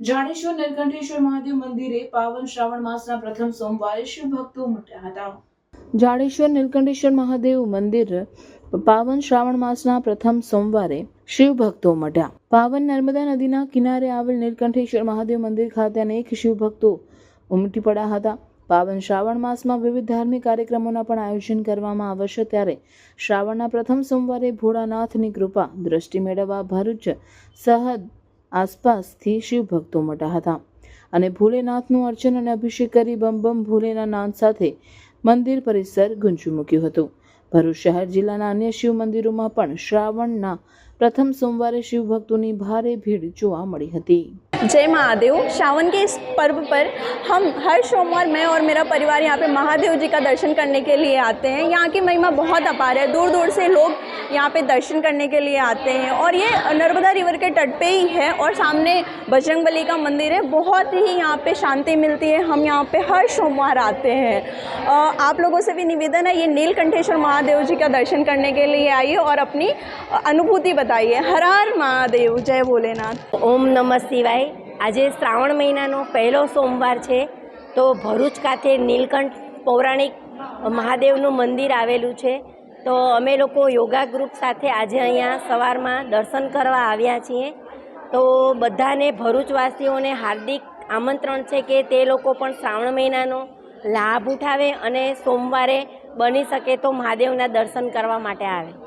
જાડેશ્વર નીલકંઠેશ્વર મહાદેવ મંદિરે પાવન શ્રાવણ માસના પ્રથમ સોમવારે શિવ ભક્તો ઉમટ્યા હતા। જાડેશ્વર નીલકંઠેશ્વર મહાદેવ મંદિર પાવન શ્રાવણ માસના પ્રથમ સોમવારે શિવ ભક્તો ઉમટ્યા। પાવન નર્મદા નદીના કિનારે આવેલ નીલકંઠેશ્વર મહાદેવ મંદિર ખાતે અનેક શિવ ભક્તો ઉમટી પડ્યા હતા। પાવન શ્રાવણ માસમાં વિવિધ ધાર્મિક કાર્યક્રમોના પણ આયોજન કરવામાં આવશે, ત્યારે શ્રાવણના પ્રથમ સોમવારે ભોળાનાથની કૃપા દ્રષ્ટિ મેળવવા ભરૂચ સહદ આસપાસથી શિવ ભક્તો ઉમટ્યા હતા અને ભોલેનાથનું અર્ચન અને અભિષેક કરી બમ બમ ભોલેના નાદ સાથે મંદિર પરિસર ગુંજી મૂક્યું હતું। ભરૂચ શહેર જિલ્લાના અન્ય શિવ મંદિરોમાં પણ શ્રાવણના प्रथम सोमवार शिव भक्तों की भारी भीड़ जोवा मળી હતી। जय महादेव। श्रावण के इस पर्व पर हम हर सोमवार मैं और मेरा परिवार यहाँ पे महादेव जी का दर्शन करने के लिए आते हैं। यहाँ की महिमा बहुत अपार है, दूर दूर से लोग यहाँ पे दर्शन करने के लिए आते हैं और ये नर्मदा रिवर के तट पे ही है और सामने बजरंगबली का मंदिर है। बहुत ही यहाँ पे शांति मिलती है। हम यहाँ पे हर सोमवार आते हैं। आप लोगों से भी निवेदन है, ये नीलकंठेश्वर महादेव जी का दर्शन करने के लिए आइए और अपनी अनुभूति बताइए। हर हर महादेव, जय भोलेनाथ। ओम नमः शिवाय। आज श्रावण महीनानो पहलो सोमवार है, तो भरूच खाते नीलकंठ पौराणिक महादेवનું મંદિર આવેલું છે। तो अमे लोग योगा ग्रुप साथे आज अहींया सवारमां दर्शन करवा आव्या छीए। तो बधाने भरूचवासीओने हार्दिक आमंत्रण है कि ते लोको पण श्रावण महीनानो लाभ उठावे अने सोमवारे बनी सके तो महादेवना दर्शन करवा माटे आवे।